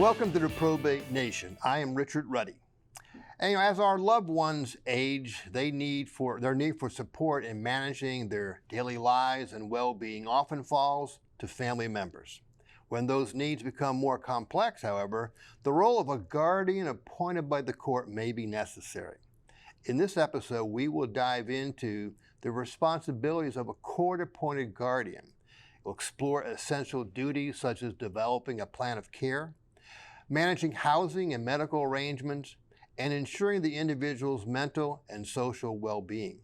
Welcome to the Probate Nation. I am Richard Ruddy. And as our loved ones age, their need for support in managing their daily lives and well-being often falls to family members. When those needs become more complex, however, the role of a guardian appointed by the court may be necessary. In this episode, we will dive into the responsibilities of a court-appointed guardian. We'll explore essential duties such as developing a plan of care, managing housing and medical arrangements, and ensuring the individual's mental and social well-being.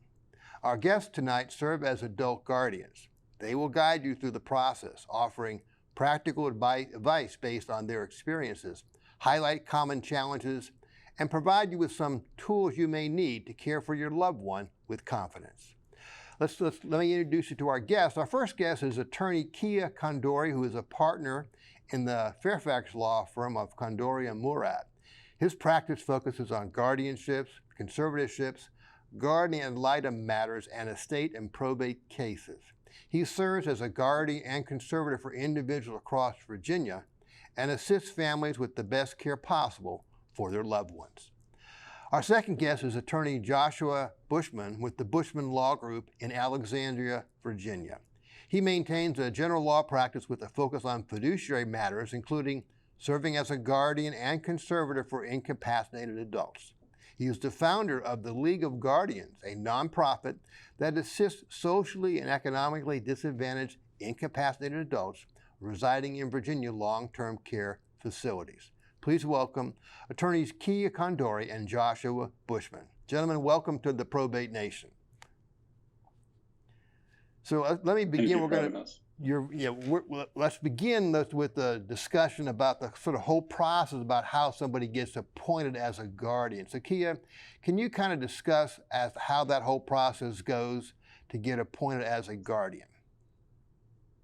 Our guests tonight serve as adult guardians. They will guide you through the process, offering practical advice based on their experiences, highlight common challenges, and provide you with some tools you may need to care for your loved one with confidence. Let me introduce you to our guest. Our first guest is attorney Kia Kondori, who is a partner in the Fairfax law firm of Kondori and Murat. His practice focuses on guardianships, conservatorships, guardian ad litem matters, and estate and probate cases. He serves as a guardian and conservator for individuals across Virginia and assists families with the best care possible for their loved ones. Our second guest is attorney Joshua Bushman with the Bushman Law Group in Alexandria, Virginia. He maintains a general law practice with a focus on fiduciary matters, including serving as a guardian and conservator for incapacitated adults. He is the founder of the League of Guardians, a nonprofit that assists socially and economically disadvantaged incapacitated adults residing in Virginia long-term care facilities. Please welcome attorneys Kia Kondori and Joshua Bushman. Gentlemen, welcome to the Probate Nation. So let me begin. Let's begin with the discussion about the sort of whole process about how somebody gets appointed as a guardian. So Kia, can you kind of discuss as how that whole process goes to get appointed as a guardian?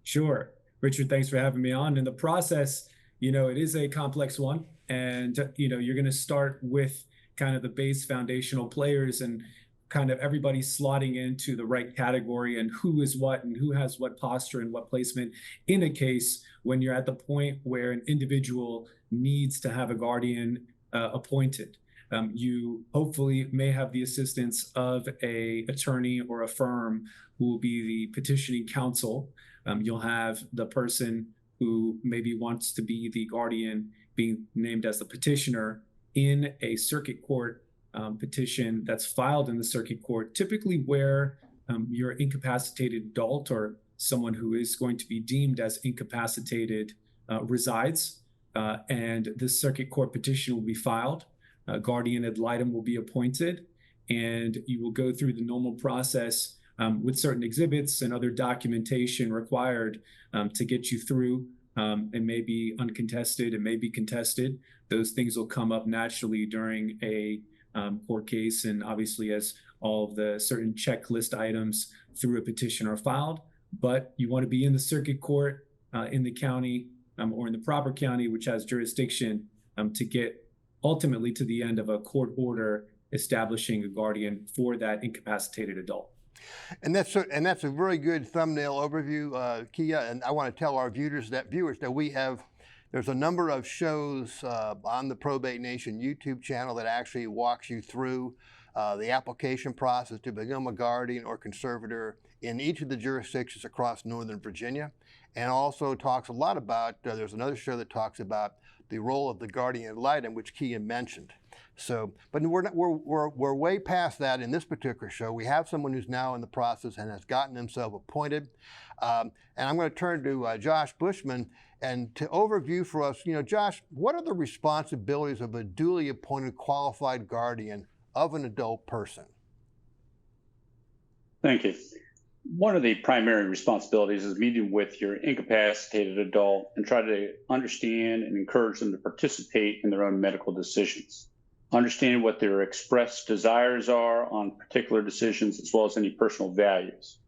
Sure. Richard, thanks for having me on. And the process, it is a complex one. And, you're going to start with kind of the base foundational players and kind of everybody slotting into the right category and who is what and who has what posture and what placement in a case when you're at the point where an individual needs to have a guardian appointed. You hopefully may have the assistance of an attorney or a firm who will be the petitioning counsel. You'll have the person who maybe wants to be the guardian being named as the petitioner in a circuit court petition that's filed in the circuit court, typically where your incapacitated adult or someone who is going to be deemed as incapacitated resides. And this circuit court petition will be filed. A guardian ad litem will be appointed, and you will go through the normal process with certain exhibits and other documentation required to get you through. It may be uncontested, it may be contested. Those things will come up naturally during a court case, and obviously as all of the certain checklist items through a petition are filed. But you want to be in the circuit court in the county or in the proper county, which has jurisdiction to get ultimately to the end of a court order establishing a guardian for that incapacitated adult. And that's a very good thumbnail overview, Kia. And I want to tell our viewers that there's a number of shows on the Probate Nation YouTube channel that actually walks you through the application process to become a guardian or conservator in each of the jurisdictions across Northern Virginia, and also talks a lot about, there's another show that talks about the role of the guardian ad litem, which Kia mentioned. So, but we're way past that in this particular show. We have someone who's now in the process and has gotten himself appointed. And I'm going to turn to Josh Bushman and to overview for us, Josh, what are the responsibilities of a duly appointed qualified guardian of an adult person? Thank you. One of the primary responsibilities is meeting with your incapacitated adult and try to understand and encourage them to participate in their own medical decisions. Understand what their expressed desires are on particular decisions, as well as any personal values.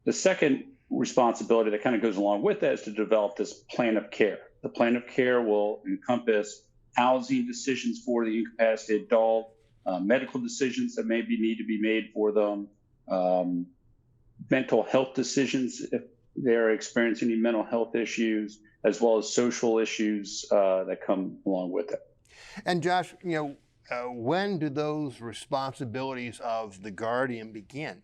The second responsibility that kind of goes along with that is to develop this plan of care. The plan of care will encompass housing decisions for the incapacitated adult, medical decisions that need to be made for them, mental health decisions if they're experiencing any mental health issues, as well as social issues that come along with it. And Josh, when do those responsibilities of the guardian begin?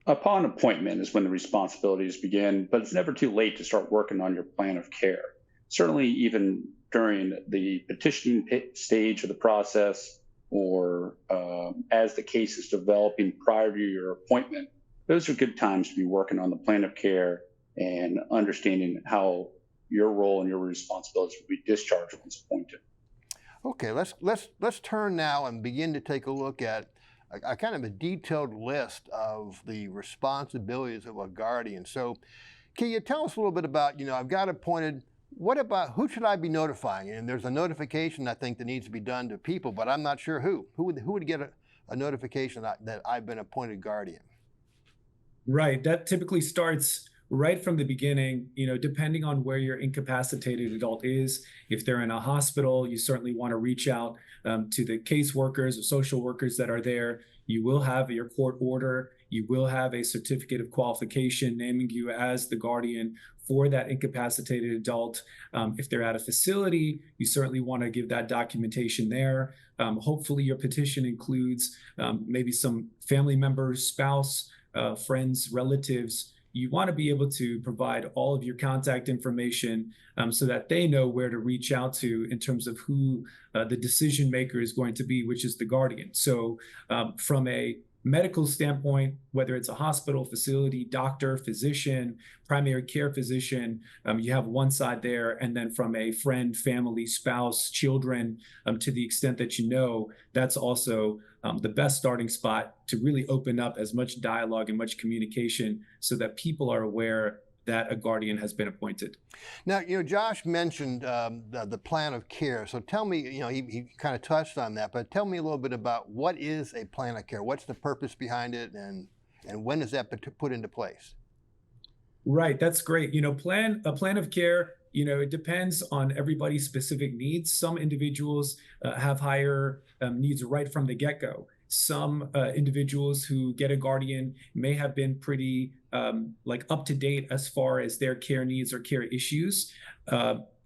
Upon appointment is when the responsibilities begin, but it's never too late to start working on your plan of care. Certainly, even during the petitioning stage of the process or as the case is developing prior to your appointment, those are good times to be working on the plan of care and understanding how your role and your responsibilities will be discharged once appointed. Okay, let's turn now and begin to take a look at a kind of a detailed list of the responsibilities of a guardian. So, can you tell us a little bit about, I've got appointed, what about who should I be notifying? And there's a notification I think that needs to be done to people, but I'm not sure who. Who would get a notification that I've been appointed guardian? Right. That typically starts right from the beginning, depending on where your incapacitated adult is. If they're in a hospital, you certainly want to reach out to the caseworkers or social workers that are there. You will have your court order. You will have a certificate of qualification naming you as the guardian for that incapacitated adult. If they're at a facility, you certainly want to give that documentation there. Hopefully your petition includes maybe some family members, spouse, friends, relatives. You want to be able to provide all of your contact information so that they know where to reach out to in terms of who the decision maker is going to be, which is the guardian. So from a medical standpoint, whether it's a hospital, facility, doctor, physician, primary care physician, you have one side there. And then from a friend, family, spouse, children, to the extent that that's also the best starting spot to really open up as much dialogue and much communication so that people are aware that a guardian has been appointed. Now, Josh mentioned the plan of care. So tell me, he kind of touched on that, but tell me a little bit about what is a plan of care? What's the purpose behind it, and when is that put into place? Right, that's great. A plan of care, it depends on everybody's specific needs. Some individuals have higher needs right from the get-go. Some individuals who get a guardian may have been pretty up to date as far as their care needs or care issues.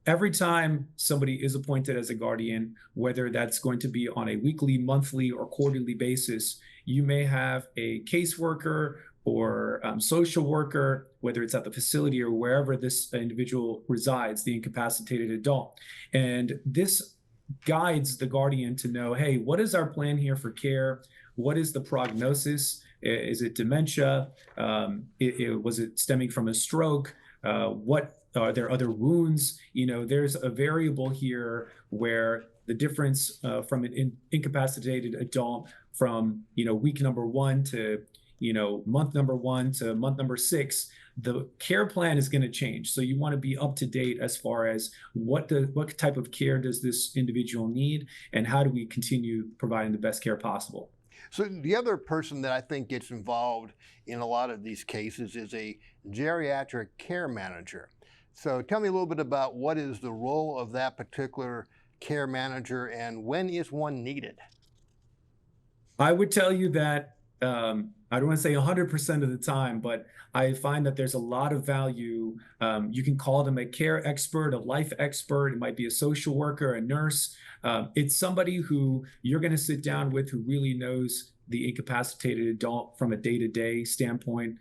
Every time somebody is appointed as a guardian, whether that's going to be on a weekly, monthly, or quarterly basis, you may have a caseworker or social worker, whether it's at the facility or wherever this individual resides, the incapacitated adult. And this guides the guardian to know, hey, what is our plan here for care? What is the prognosis? Is it dementia? Was it stemming from a stroke? What are there other wounds? There's a variable here where the difference from an incapacitated adult from week number 1 to month number 1 to month number 6, the care plan is going to change. So you want to be up to date as far as what type of care does this individual need, and how do we continue providing the best care possible. So the other person that I think gets involved in a lot of these cases is a geriatric care manager. So tell me a little bit about what is the role of that particular care manager, and when is one needed? I would tell you that I don't want to say 100% of the time, but I find that there's a lot of value. You can call them a care expert, a life expert. It might be a social worker, a nurse. It's somebody who you're going to sit down with who really knows the incapacitated adult from a day-to-day standpoint.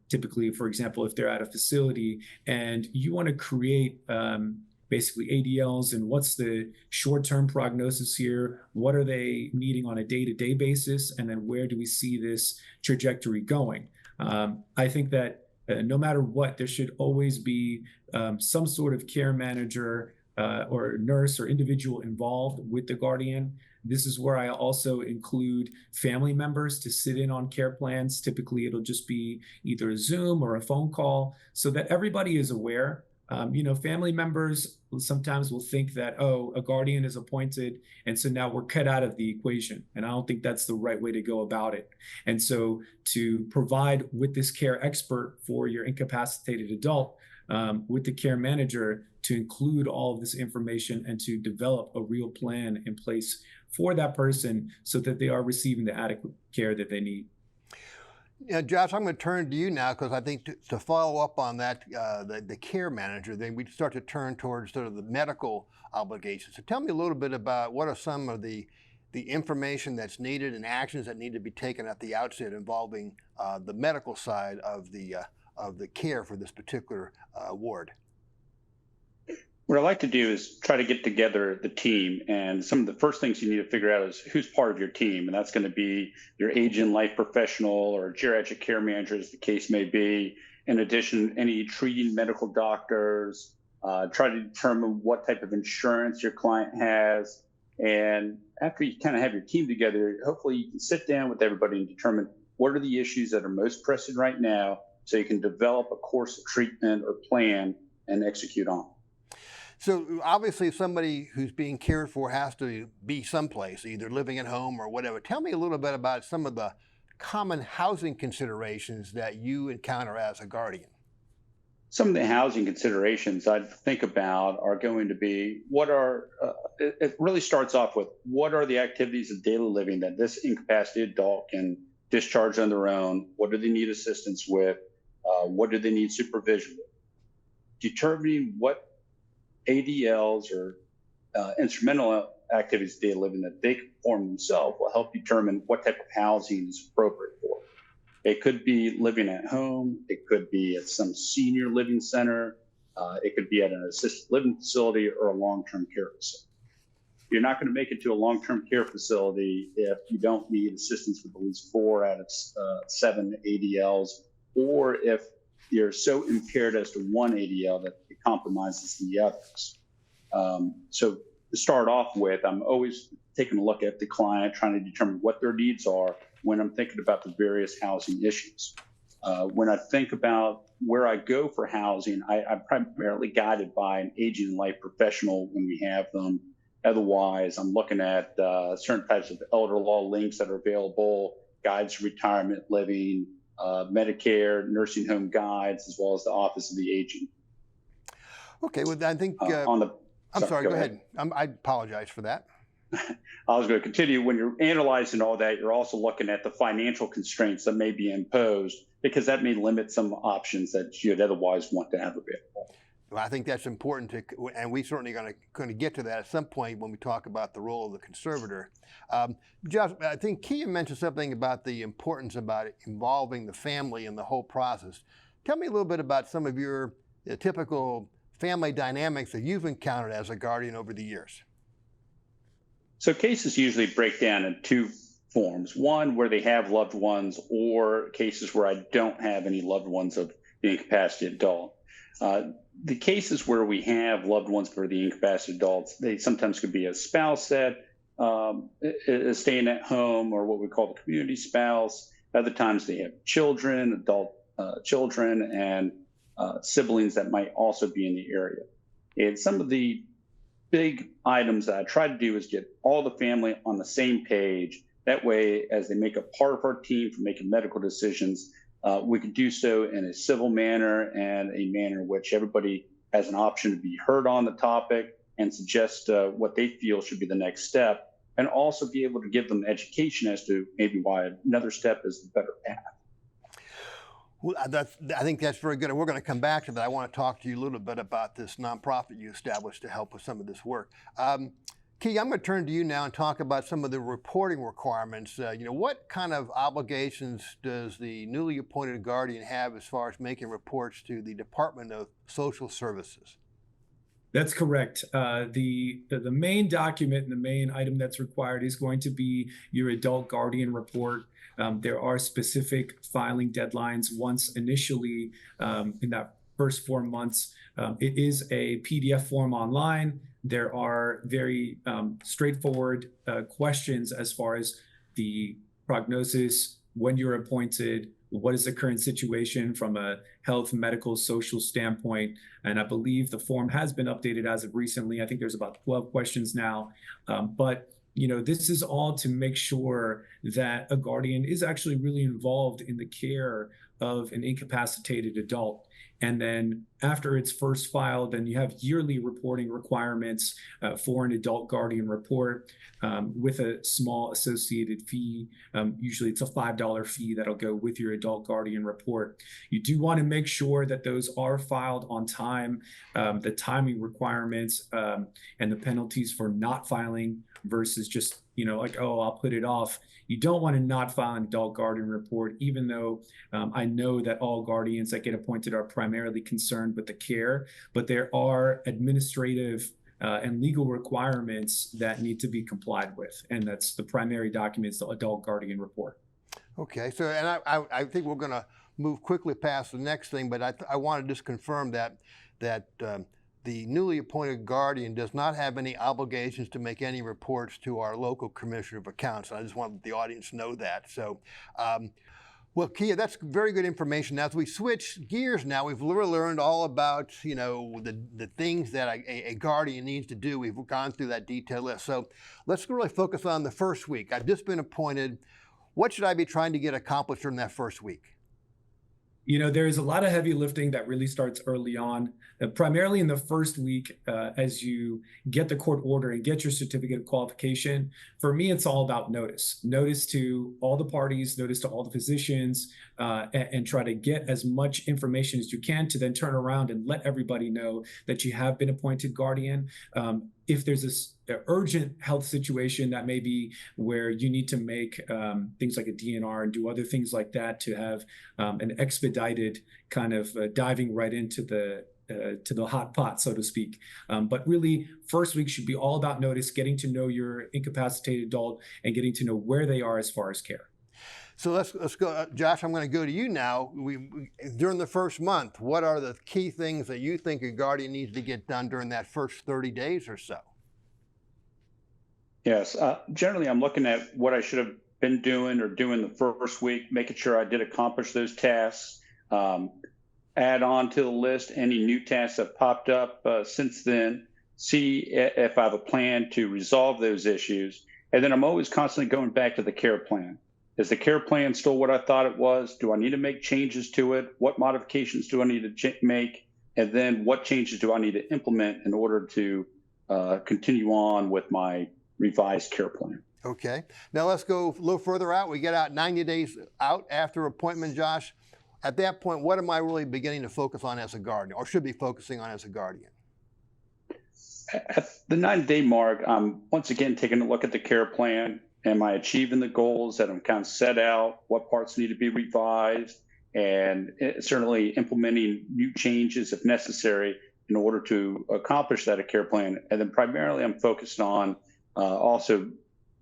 Typically, for example, if they're at a facility and you want to create basically ADLs and what's the short-term prognosis here? What are they needing on a day-to-day basis? And then where do we see this trajectory going? I think that no matter what, there should always be some sort of care manager or nurse or individual involved with the guardian. This is where I also include family members to sit in on care plans. Typically, it'll just be either a Zoom or a phone call so that everybody is aware. Family members sometimes will think that, oh, a guardian is appointed, and so now we're cut out of the equation. And I don't think that's the right way to go about it. And so to provide with this care expert for your incapacitated adult, with the care manager, to include all of this information and to develop a real plan in place for that person so that they are receiving the adequate care that they need. Yeah, Josh, I'm going to turn to you now because I think to follow up on that, the care manager, then we start to turn towards sort of the medical obligations. So tell me a little bit about what are some of the information that's needed and actions that need to be taken at the outset involving the medical side of the care for this particular ward. What I like to do is try to get together the team, and some of the first things you need to figure out is who's part of your team, and that's going to be your age in life professional or geriatric care manager, as the case may be. In addition, any treating medical doctors. Try to determine what type of insurance your client has, and after you kind of have your team together, hopefully you can sit down with everybody and determine what are the issues that are most pressing right now, so you can develop a course of treatment or plan and execute on. So obviously, somebody who's being cared for has to be someplace, either living at home or whatever. Tell me a little bit about some of the common housing considerations that you encounter as a guardian. Some of the housing considerations I'd think about are going to be it really starts off with what are the activities of daily living that this incapacitated adult can discharge on their own? What do they need assistance with? What do they need supervision with? Determining what ADLs or instrumental activities of daily living that they can perform themselves will help determine what type of housing is appropriate for them. It could be living at home. It could be at some senior living center. It could be at an assisted living facility or a long-term care facility. You're not going to make it to a long-term care facility if you don't need assistance with at least 4 out of 7 ADLs, or if you're so impaired as to one ADL that it compromises the others. So to start off with, I'm always taking a look at the client, trying to determine what their needs are when I'm thinking about the various housing issues. When I think about where I go for housing, I'm primarily guided by an aging in life professional when we have them. Otherwise, I'm looking at certain types of elder law links that are available, guides to retirement living, Medicare, nursing home guides, as well as the Office of the Aging. Okay, well, I think I'm sorry. Go ahead. I apologize for that. I was going to continue. When you're analyzing all that, you're also looking at the financial constraints that may be imposed, because that may limit some options that you'd otherwise want to have available. Well, I think that's important and we certainly going to get to that at some point when we talk about the role of the conservator. Josh, I think Kia mentioned something about the importance about involving the family in the whole process. Tell me a little bit about some of your typical family dynamics that you've encountered as a guardian over the years. So cases usually break down in 2 forms. One, where they have loved ones, or cases where I don't have any loved ones of the incapacitated adult. The cases where we have loved ones for the incapacitated adults, they sometimes could be a spouse that is staying at home, or what we call the community spouse. Other times they have children, adult children, and siblings that might also be in the area. And some of the big items that I try to do is get all the family on the same page. That way, as they make a part of our team for making medical decisions, we can do so in a civil manner and a manner in which everybody has an option to be heard on the topic and suggest what they feel should be the next step, and also be able to give them education as to maybe why another step is the better path. Well, I think that's very good, and we're going to come back to that. I want to talk to you a little bit about this nonprofit you established to help with some of this work. Key, I'm going to turn to you now and talk about some of the reporting requirements. What kind of obligations does the newly appointed guardian have as far as making reports to the Department of Social Services? That's correct. The main document and the main item that's required is going to be your adult guardian report. There are specific filing deadlines once initially in that first 4 months. It is a PDF form online. There are very straightforward questions as far as the prognosis, when you're appointed, what is the current situation from a health, medical, social standpoint. And I believe the form has been updated as of recently. I think there's about 12 questions now. But this is all to make sure that a guardian is actually really involved in the care of an incapacitated adult. And then after it's first filed, then you have yearly reporting requirements for an adult guardian report with a small associated fee. Usually it's a $5 fee that'll go with your adult guardian report. You do want to make sure that those are filed on time. The timing requirements and the penalties for not filing versus just, like, oh, I'll put it off. You don't want to not file an adult guardian report, even though I know that all guardians that get appointed are primarily concerned with the care, but there are administrative and legal requirements that need to be complied with. And that's the primary document, is the adult guardian report. Okay, so, and I think we're going to move quickly past the next thing, but I want to just confirm that the newly appointed guardian does not have any obligations to make any reports to our local commissioner of accounts. I just want the audience to know that. So, well, Kia, that's very good information. As we switch gears now, we've learned all about, the things that a guardian needs to do. We've gone through that detailed list. So let's really focus on the first week. I've just been appointed. What should I be trying to get accomplished during that first week? There is a lot of heavy lifting that really starts early on, primarily in the first week as you get the court order and get your certificate of qualification. For me, it's all about notice. Notice to all the parties, notice to all the physicians, and try to get as much information as you can to then turn around and let everybody know that you have been appointed guardian. If there's this urgent health situation that may be where you need to make things like a DNR and do other things like that to have an expedited kind of diving right into the hot pot, so to speak. But really, first week should be all about notice, getting to know your incapacitated adult and getting to know where they are as far as care. So let's go, Josh. I'm going to go to you now. During the first month, what are the key things that you think a guardian needs to get done during that first 30 days or so? Yes, generally I'm looking at what I should have been doing or doing the first week, making sure I did accomplish those tasks. Add on to the list any new tasks that popped up since then. See if I have a plan to resolve those issues. And then I'm always constantly going back to the care plan. Is the care plan still what I thought it was? Do I need to make changes to it? What modifications do I need to make? And then what changes do I need to implement in order to continue on with my revised care plan? Okay. Now let's go a little further out. We get out 90 days out after appointment, Josh. At that point, what am I really beginning to focus on as a guardian, or should be focusing on as a guardian? At the 90-day mark, I'm once again taking a look at the care plan. Am I achieving the goals that I'm kind of set out? What parts need to be revised? And certainly implementing new changes if necessary in order to accomplish that care plan. And then primarily I'm focused on also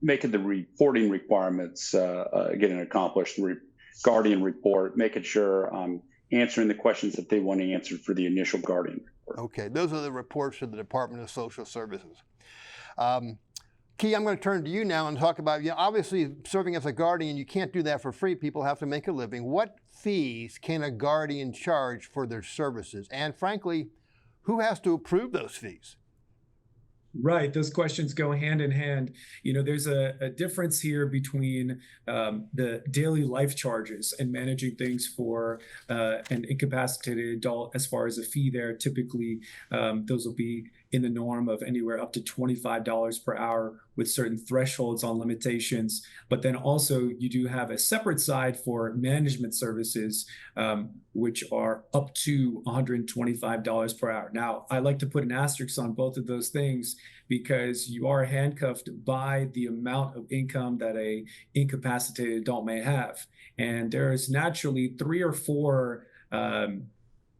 making the reporting requirements getting accomplished, the guardian report, making sure I'm answering the questions that they want to answer for the initial guardian report. Okay, those are the reports to the Department of Social Services. Key, I'm going to turn to you now and talk about, obviously serving as a guardian, you can't do that for free. People have to make a living. What fees can a guardian charge for their services? And frankly, who has to approve those fees? Right. Those questions go hand in hand. There's a difference here between the daily life charges and managing things for an incapacitated adult as far as a fee there. Typically, those will be in the norm of anywhere up to $25 per hour with certain thresholds on limitations. But then also you do have a separate side for management services, which are up to $125 per hour. Now, I like to put an asterisk on both of those things because you are handcuffed by the amount of income that a incapacitated adult may have. And there's naturally 3 or 4,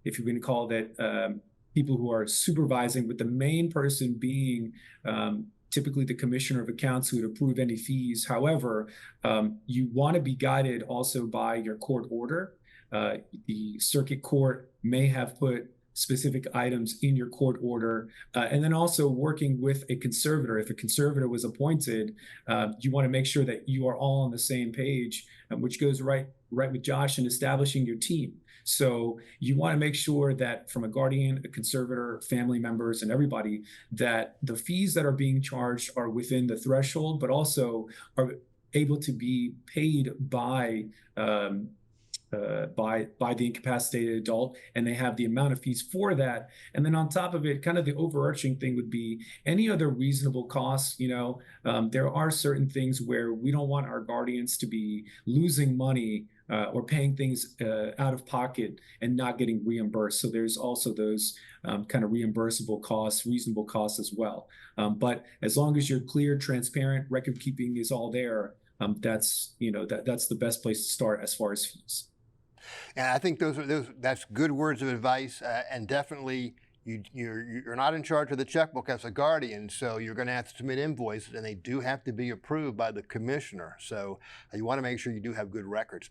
if you can call that, people who are supervising, with the main person being typically the commissioner of accounts who would approve any fees. However, you want to be guided also by your court order. The circuit court may have put specific items in your court order, and then also working with a conservator. If a conservator was appointed, you want to make sure that you are all on the same page, which goes right with Josh in establishing your team. So you want to make sure that from a guardian, a conservator, family members, and everybody, that the fees that are being charged are within the threshold, but also are able to be paid um, by the incapacitated adult, and they have the amount of fees for that. And then on top of it, kind of the overarching thing would be any other reasonable costs. There are certain things where we don't want our guardians to be losing money or paying things out of pocket and not getting reimbursed. So there's also those kind of reimbursable costs, reasonable costs as well. But as long as you're clear, transparent, record keeping is all there. That's the best place to start as far as fees. And I think that's good words of advice, and definitely you're not in charge of the checkbook as a guardian, so you're going to have to submit invoices, and they do have to be approved by the commissioner. So you want to make sure you do have good records.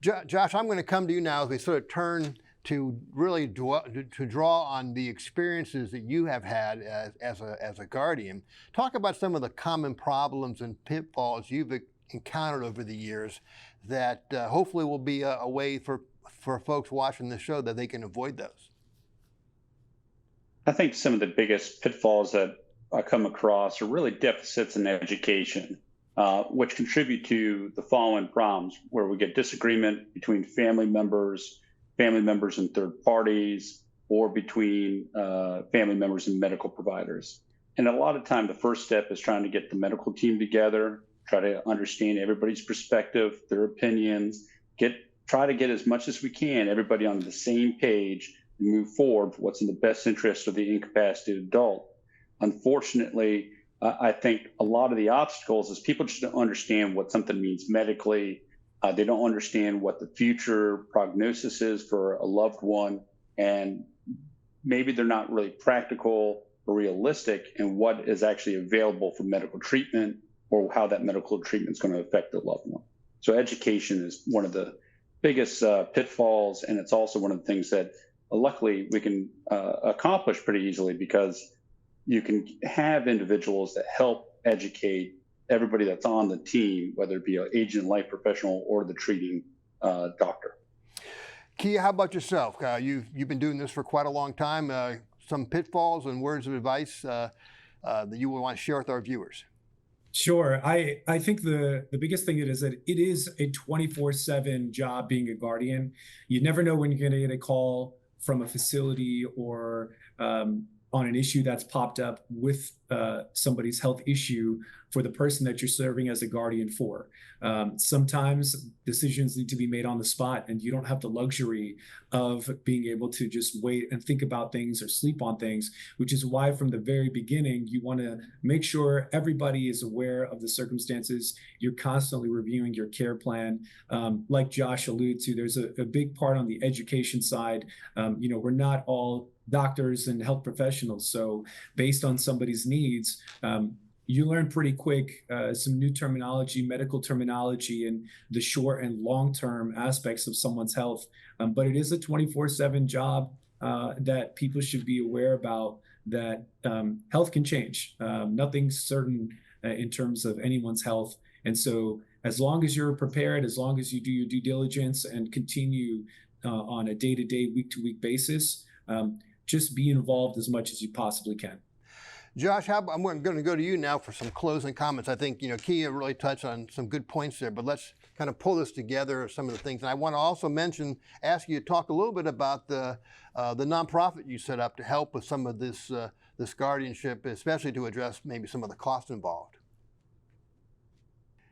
Josh, I'm going to come to you now as we sort of turn to really to draw on the experiences that you have had as a guardian. Talk about some of the common problems and pitfalls you've encountered over the years that hopefully will be a way for folks watching the show that they can avoid those. I think some of the biggest pitfalls that I come across are really deficits in education, which contribute to the following problems, where we get disagreement between family members and third parties, or between family members and medical providers. And a lot of time, the first step is trying to get the medical team together, try to understand everybody's perspective, their opinions, try to get as much as we can, everybody on the same page, and move forward for what's in the best interest of the incapacitated adult. Unfortunately, I think a lot of the obstacles is people just don't understand what something means medically. They don't understand what the future prognosis is for a loved one, and maybe they're not really practical or realistic in what is actually available for medical treatment or how that medical treatment is going to affect the loved one. So education is one of the biggest pitfalls, and it's also one of the things that luckily we can accomplish pretty easily, because you can have individuals that help educate everybody that's on the team, whether it be an agent, life professional, or the treating doctor. Kia, how about yourself? You've been doing this for quite a long time. Some pitfalls and words of advice that you would want to share with our viewers. Sure. I think the biggest thing is that it is a 24/7 job being a guardian. You never know when you're going to get a call from a facility or on an issue that's popped up with somebody's health issue for the person that you're serving as a guardian for. Sometimes decisions need to be made on the spot, and you don't have the luxury of being able to just wait and think about things or sleep on things, which is why from the very beginning, you want to make sure everybody is aware of the circumstances. You're constantly reviewing your care plan. Like Josh alluded to, there's a big part on the education side. We're not all doctors and health professionals. So based on somebody's needs, you learn pretty quick some new terminology, medical terminology, and the short and long-term aspects of someone's health. But it is a 24/7 job that people should be aware about, that health can change. Nothing's certain in terms of anyone's health. And so as long as you're prepared, as long as you do your due diligence and continue on a day-to-day, week-to-week basis, just be involved as much as you possibly can. Josh, I'm going to go to you now for some closing comments. I think, Kia really touched on some good points there, but let's kind of pull this together, some of the things. And I want to also ask you to talk a little bit about the nonprofit you set up to help with some of this guardianship, especially to address maybe some of the costs involved.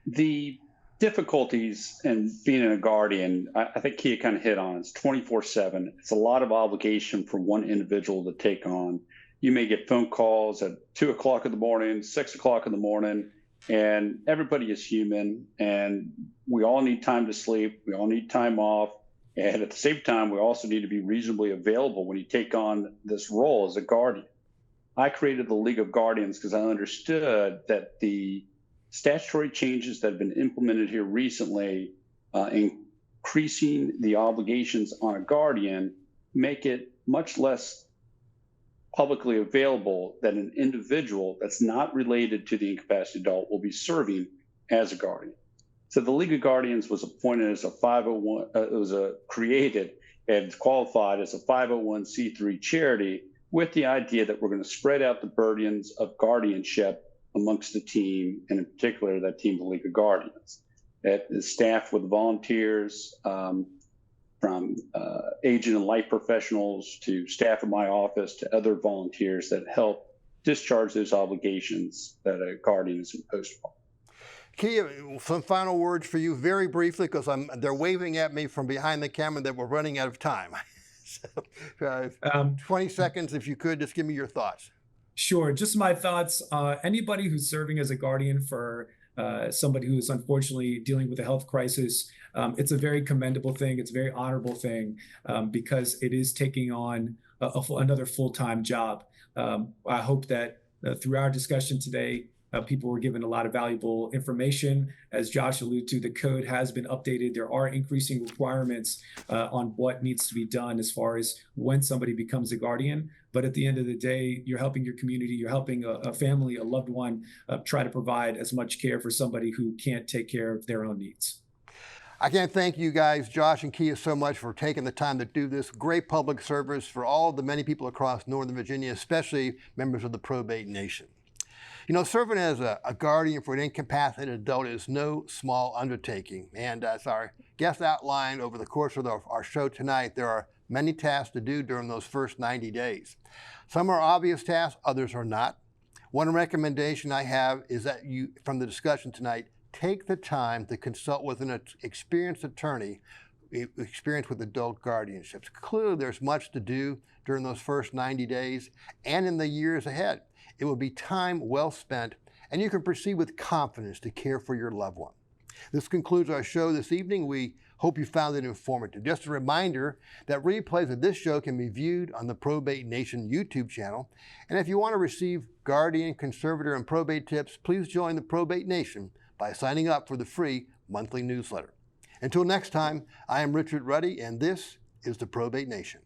The difficulties in being a guardian, I think Kia kind of hit on. It's 24/7. It's a lot of obligation for one individual to take on. You may get phone calls at 2 o'clock in the morning, 6 o'clock in the morning, and everybody is human, and we all need time to sleep. We all need time off. And at the same time, we also need to be reasonably available when you take on this role as a guardian. I created the League of Guardians because I understood that the statutory changes that have been implemented here recently, increasing the obligations on a guardian, make it much less publicly available that an individual that's not related to the incapacitated adult will be serving as a guardian. So the League of Guardians was appointed as a 501. It was created and it's qualified as a 501c3 charity with the idea that we're going to spread out the burdens of guardianship amongst the team, and in particular, that team, the League of Guardians. It is staffed with volunteers from agent and life professionals to staff in my office to other volunteers that help discharge those obligations that a guardian is imposed upon. Kia, some final words for you very briefly, because they're waving at me from behind the camera that we're running out of time. So, 20 seconds, if you could, just give me your thoughts. Sure. Just my thoughts. Anybody who's serving as a guardian for somebody who is unfortunately dealing with a health crisis, it's a very commendable thing. It's a very honorable thing because it is taking on another full-time job. I hope that through our discussion today, people were given a lot of valuable information. As Josh alluded to, the code has been updated. There are increasing requirements on what needs to be done as far as when somebody becomes a guardian. But at the end of the day, you're helping your community, you're helping a family, a loved one, try to provide as much care for somebody who can't take care of their own needs. I can't thank you guys, Josh and Kia, so much for taking the time to do this. Great public service for all the many people across Northern Virginia, especially members of the Probate Nation. You know, serving as a guardian for an incapacitated adult is no small undertaking. And as our guest outlined over the course of our show tonight, there are many tasks to do during those first 90 days. Some are obvious tasks, others are not. One recommendation I have is that you, from the discussion tonight, take the time to consult with an experienced attorney experienced with adult guardianships. Clearly, there's much to do during those first 90 days and in the years ahead. It will be time well spent, and you can proceed with confidence to care for your loved one. This concludes our show this evening. We hope you found it informative. Just a reminder that replays of this show can be viewed on the Probate Nation YouTube channel. And if you want to receive guardian, conservator, and probate tips, please join the Probate Nation by signing up for the free monthly newsletter. Until next time, I am Richard Ruddy, and this is the Probate Nation.